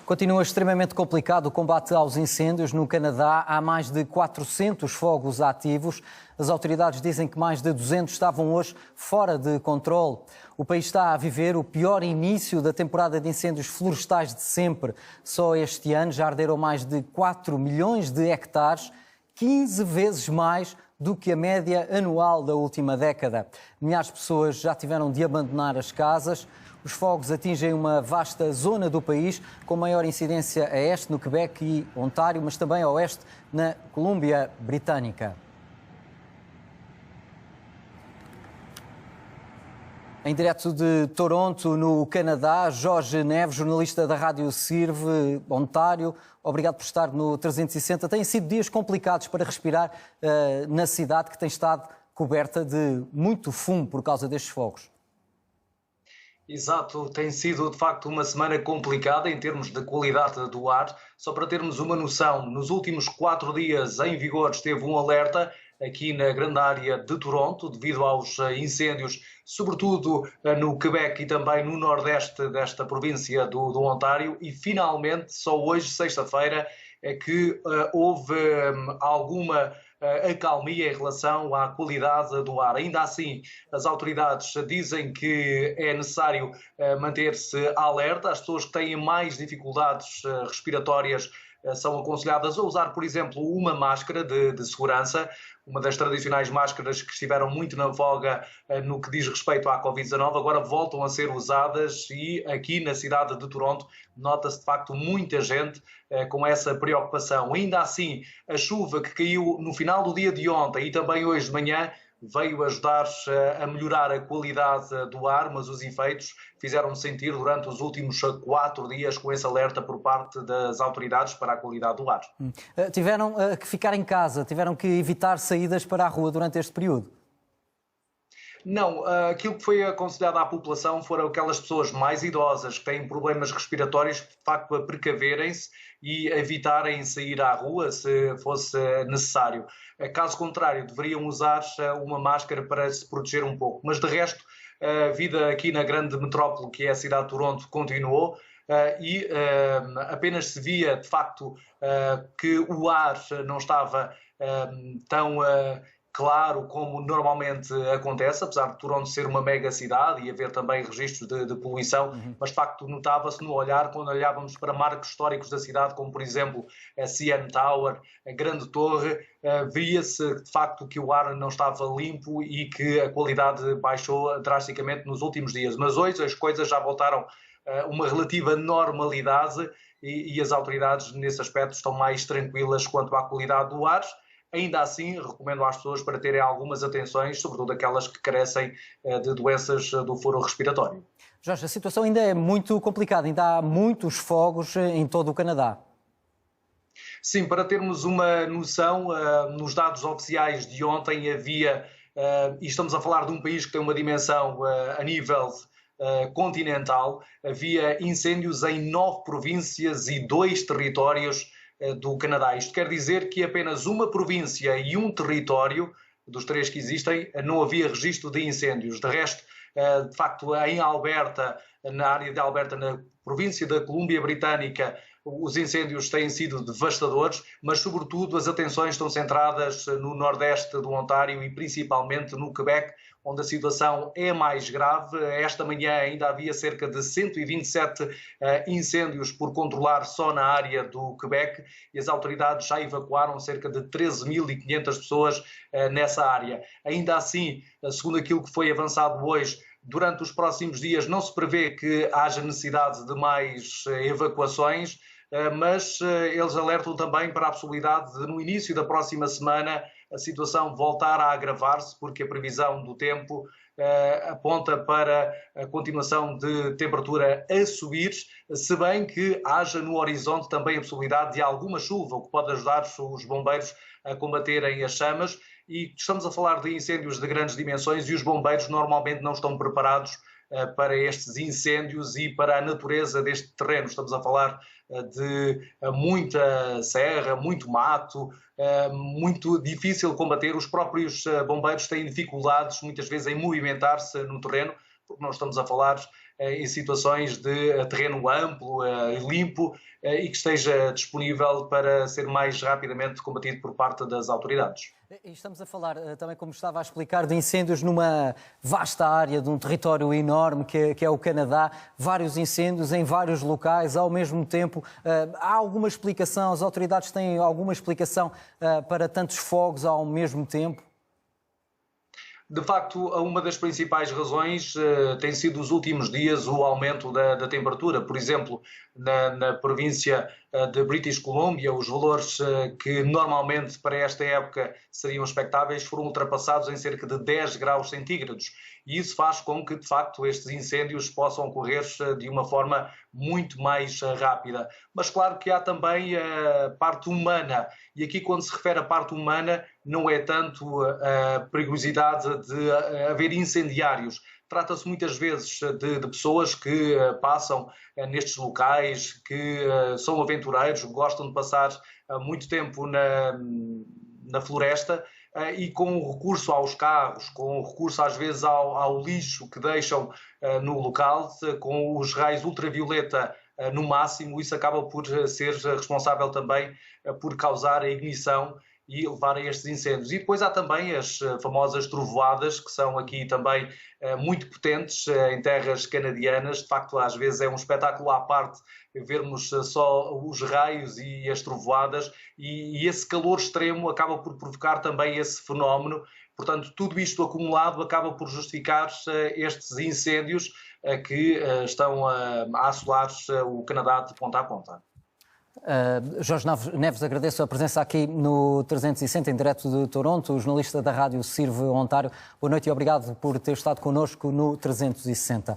Continua extremamente complicado o combate aos incêndios. No Canadá há mais de 400 fogos ativos. As autoridades dizem que mais de 200 estavam hoje fora de controle. O país está a viver o pior início da temporada de incêndios florestais de sempre. Só este ano já arderam mais de 4 milhões de hectares, 15 vezes mais do que a média anual da última década. Milhares de pessoas já tiveram de abandonar as casas. Os fogos atingem uma vasta zona do país, com maior incidência a este, no Quebec e Ontário, mas também a oeste, na Colômbia Britânica. Em direto de Toronto, no Canadá, Jorge Neves, jornalista da Rádio Sirve, Ontário. Obrigado por estar no 360. Têm sido dias complicados para respirar na cidade, que tem estado coberta de muito fumo por causa destes fogos. Exato, tem sido de facto uma semana complicada em termos de qualidade do ar. Só para termos uma noção, nos últimos 4 dias em vigor esteve um alerta aqui na grande área de Toronto devido aos incêndios, sobretudo no Quebec e também no nordeste desta província do Ontário, e finalmente só hoje, sexta-feira, é que houve alguma acalmia em relação à qualidade do ar. Ainda assim, as autoridades dizem que é necessário manter-se alerta. As pessoas que têm mais dificuldades respiratórias são aconselhadas a usar, por exemplo, uma máscara de segurança, uma das tradicionais máscaras que estiveram muito na voga no que diz respeito à Covid-19, agora voltam a ser usadas, e aqui na cidade de Toronto nota-se de facto muita gente com essa preocupação. Ainda assim, a chuva que caiu no final do dia de ontem e também hoje de manhã veio ajudar a melhorar a qualidade do ar, mas os efeitos fizeram-se sentir durante os últimos 4 dias com esse alerta por parte das autoridades para a qualidade do ar. Tiveram que ficar em casa, tiveram que evitar saídas para a rua durante este período? Não, aquilo que foi aconselhado à população foram aquelas pessoas mais idosas que têm problemas respiratórios, de facto, a precaverem-se e evitarem sair à rua se fosse necessário. Caso contrário, deveriam usar uma máscara para se proteger um pouco. Mas de resto, a vida aqui na grande metrópole, que é a cidade de Toronto, continuou. E apenas se via, de facto, que o ar não estava tão claro como normalmente acontece, apesar de Toronto ser uma mega cidade e haver também registros de poluição, mas de facto notava-se no olhar quando olhávamos para marcos históricos da cidade, como por exemplo a CN Tower, a Grande Torre, via-se de facto que o ar não estava limpo e que a qualidade baixou drasticamente nos últimos dias. Mas hoje as coisas já voltaram a uma relativa normalidade e as autoridades nesse aspecto estão mais tranquilas quanto à qualidade do ar. Ainda assim, recomendo às pessoas para terem algumas atenções, sobretudo aquelas que carecem de doenças do foro respiratório. Jorge, a situação ainda é muito complicada, ainda há muitos fogos em todo o Canadá. Sim, para termos uma noção, nos dados oficiais de ontem havia, e estamos a falar de um país que tem uma dimensão a nível continental, havia incêndios em 9 províncias e 2 territórios do Canadá. Isto quer dizer que apenas uma província e um território, dos 3 que existem, não havia registro de incêndios. De resto, de facto, em Alberta, na área de Alberta, na província da Colômbia Britânica, os incêndios têm sido devastadores, mas sobretudo as atenções estão centradas no nordeste do Ontário e principalmente no Quebec, onde a situação é mais grave. Esta manhã ainda havia cerca de 127 incêndios por controlar só na área do Quebec e as autoridades já evacuaram cerca de 13.500 pessoas nessa área. Ainda assim, segundo aquilo que foi avançado hoje, durante os próximos dias não se prevê que haja necessidade de mais evacuações, mas eles alertam também para a possibilidade de, no início da próxima semana, a situação voltar a agravar-se, porque a previsão do tempo aponta para a continuação de temperatura a subir, se bem que haja no horizonte também a possibilidade de alguma chuva, o que pode ajudar os bombeiros a combaterem as chamas. E estamos a falar de incêndios de grandes dimensões e os bombeiros normalmente não estão preparados para estes incêndios e para a natureza deste terreno. Estamos a falar de muita serra, muito mato, muito difícil combater. Os próprios bombeiros têm dificuldades muitas vezes em movimentar-se no terreno, porque não estamos a falar em situações de terreno amplo e limpo e que esteja disponível para ser mais rapidamente combatido por parte das autoridades. E estamos a falar também, como estava a explicar, de incêndios numa vasta área, de um território enorme que é o Canadá, vários incêndios em vários locais ao mesmo tempo. Há alguma explicação, as autoridades têm alguma explicação para tantos fogos ao mesmo tempo? De facto, uma das principais razões tem sido nos últimos dias o aumento da temperatura. Por exemplo, na província de British Columbia, os valores que normalmente para esta época seriam expectáveis foram ultrapassados em cerca de 10 graus centígrados. E isso faz com que, de facto, estes incêndios possam ocorrer de uma forma muito mais rápida. Mas claro que há também a parte humana. E aqui, quando se refere à parte humana, não é tanto a perigosidade de haver incendiários. Trata-se muitas vezes de pessoas que passam nestes locais, que são aventureiros, gostam de passar muito tempo na floresta e com o recurso aos carros, com o recurso às vezes ao lixo que deixam no local, com os raios ultravioleta no máximo, isso acaba por ser responsável também por causar a ignição e levar a estes incêndios. E depois há também as famosas trovoadas, que são aqui também muito potentes em terras canadianas. De facto, às vezes é um espetáculo à parte vermos só os raios e as trovoadas, e esse calor extremo acaba por provocar também esse fenómeno. Portanto, tudo isto acumulado acaba por justificar estes incêndios que estão a assolar o Canadá de ponta a ponta. Jorge Neves, agradeço a presença aqui no 360, em direto de Toronto, jornalista da Rádio Sirve Ontário. Boa noite e obrigado por ter estado connosco no 360.